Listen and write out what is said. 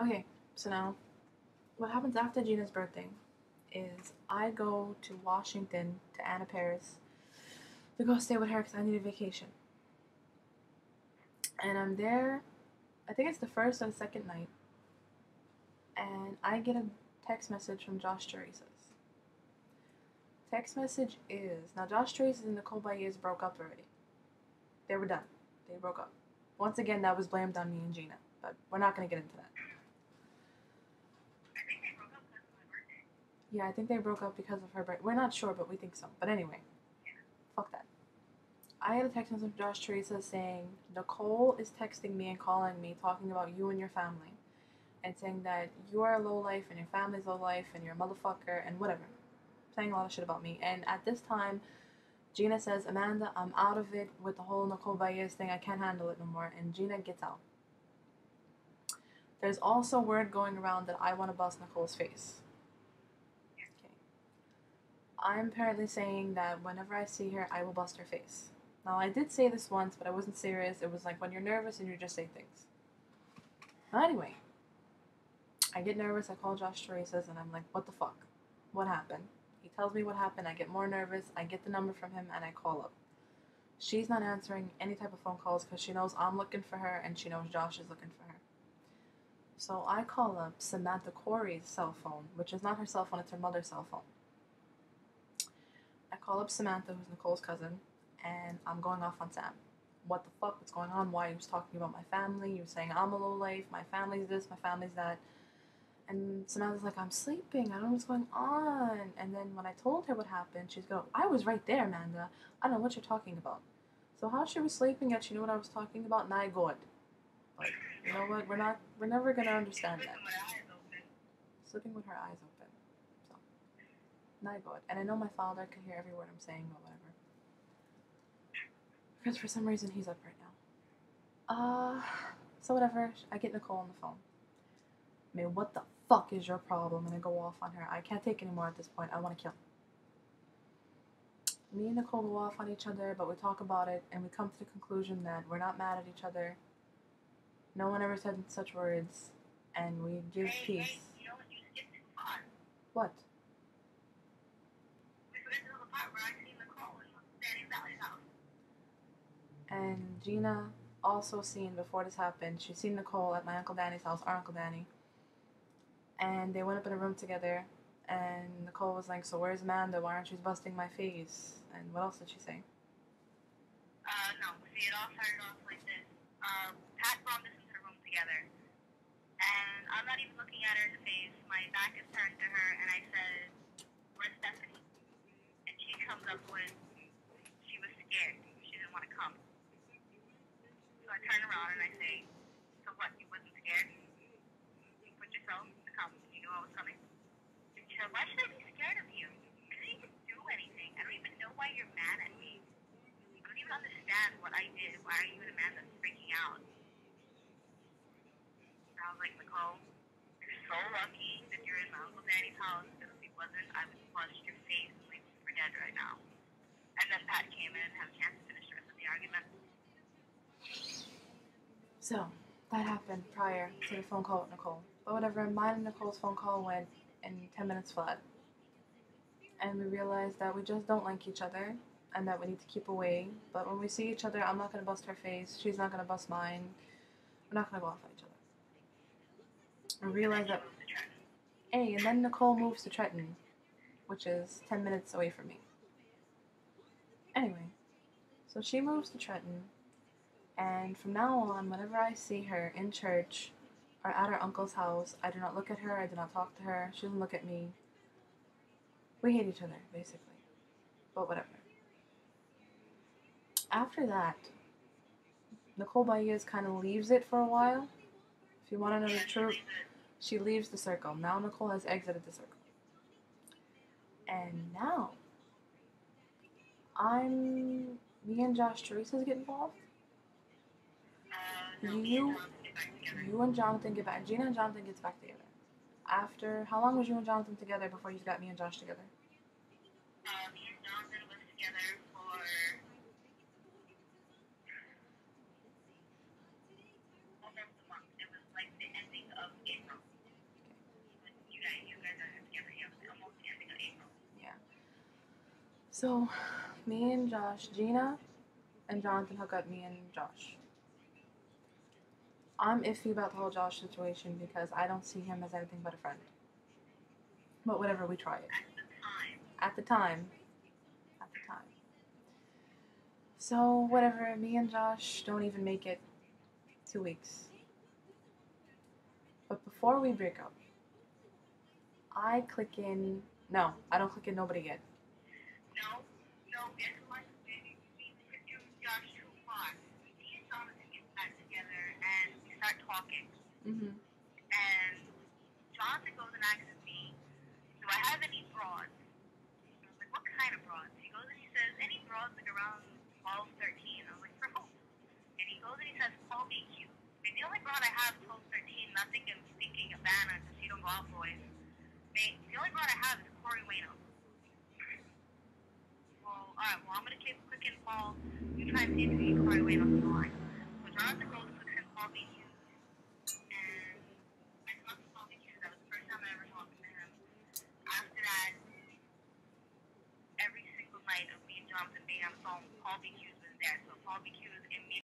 Okay, so now what happens after Gina's birthday is I go to Washington to Anna Paris to go stay with her because I need a vacation. And I'm there, I think it's the first or the second night, and I get a text message from Josh Teresa's. Text message is now Josh Teresa's and Nicole Baez broke up already. They were done. They broke up. Once again, that was blamed on me and Gina, but we're not going to get into that. Yeah, I think they broke up because of her birthday. We're not sure, but we think so. But anyway, fuck that. I had a text message from Josh Teresa saying Nicole is texting me and calling me, talking about you and your family, and saying that you are a low life and your family's low life and you're a motherfucker and whatever, saying a lot of shit about me. And at this time, Gina says, Amanda, I'm out of it with the whole Nicole Baez thing. I can't handle it no more. And Gina gets out. There's also word going around that I want to bust Nicole's face. Okay. I'm apparently saying that whenever I see her, I will bust her face. Now, I did say this once, but I wasn't serious. It was like when you're nervous and you just say things. Now, anyway, I get nervous. I call Josh Teresa's and I'm like, what the fuck? What happened? He tells me what happened. I get more nervous. I get the number from him and I call up. She's not answering any type of phone calls because she knows I'm looking for her and she knows Josh is looking for her. So I call up Samantha Corey's cell phone, which is not her cell phone, it's her mother's cell phone. I call up Samantha, who's Nicole's cousin, and I'm going off on Sam. What the fuck? What's going on? Why he was talking about my family? He was saying I'm a low life, my family's this, my family's that. And Samantha's like, I'm sleeping, I don't know what's going on. And then when I told her what happened, she's go, I was right there, Amanda. I don't know what you're talking about. So how she was sleeping yet she knew what I was talking about? Not good. Like, you know what? We're never gonna understand that. Sleeping with her eyes open. So, not good. And I know my father can hear every word I'm saying, but whatever. Because for some reason he's up right now. So whatever. I get Nicole on the phone. I mean, what the fuck is your problem? And I go off on her. I can't take anymore at this point. I want to kill. Me and Nicole go off on each other, but we talk about it, and we come to the conclusion that we're not mad at each other. No one ever said such words, and we give peace. Hey, you know what? You skipped this part. What? We forgot to do the part where I seen Nicole in Danny Valley's house. And Gina also seen, before this happened, she's seen Nicole at my Uncle Danny's house, our Uncle Danny. And they went up in a room together, and Nicole was like, so where's Amanda? Why aren't you busting my face? And what else did she say? No. See, it all started off like this. Pat brought us into the room together. And I'm not even looking at her in the face. My back is turned to her, and I said, where's Stephanie? And she comes up with, she was scared. She didn't want to come. So I turn around and I say, so what, you wasn't scared? You put yourself to come. You knew I was coming. And she said, why should I be scared of you? I didn't even do anything. I don't even know why you're mad at me. I don't even understand what I did. Why are you and Amanda freaking out? And I was like, Nicole, you're so lucky that you're in my Uncle Danny's house, because if he wasn't, I would bust your face and leave you for dead right now. And then Pat came in and had a chance to finish the rest of the argument. So, that happened prior to the phone call with Nicole. But whatever, mine and Nicole's phone call went in 10 minutes flat. And we realized that we just don't like each other and that we need to keep away. But when we see each other, I'm not going to bust her face. She's not going to bust mine. We're not going to go off on each other. We realized that... Hey, and then Nicole moves to Trenton, which is 10 minutes away from me. Anyway, so she moves to Trenton. And from now on, whenever I see her in church or at her uncle's house, I do not look at her, I do not talk to her, she doesn't look at me. We hate each other, basically. But whatever. After that, Nicole Baez kind of leaves it for a while. If you want to know the truth, she leaves the circle. Now Nicole has exited the circle. And now, me and Josh Teresa's get involved. You and Jonathan get back. Gina and Jonathan gets back together. After, how long was you and Jonathan together before you got me and Josh together? Me and Jonathan was together for almost a month. It was like the ending of April. So, me and Josh, Gina and Jonathan hook up me and Josh. I'm iffy about the whole Josh situation because I don't see him as anything but a friend. But whatever, we try it. At the time. At the time. So, whatever, me and Josh don't even make it 2 weeks. But before we break up, I click in. No, I don't click in nobody yet. No, guess what? We took Josh too far. Me and Jonathan get back together and we start talking. Mm-hmm. And Jonathan goes and asks me, do I have any broads? I was like, what kind of broads? He goes and he says, any broads like around 12, 13. I was like, for who? And he goes and he says, Paul BQ. And the only broad I have 12, 13, nothing I'm thinking of Banner because she don't go out boys. The only broad I have is Corey Wayno. Well, alright, well, I'm going to keep clicking Paul. You try and see if you can Corey Wayno on the line. So Jonathan goes and clicks in Paul BQ. And I talked to Paul BQ. That was the first time I ever talked to him. After that, every single night of me and Jonathan being on the phone, Paul BQ was there. So Paul BQ is in me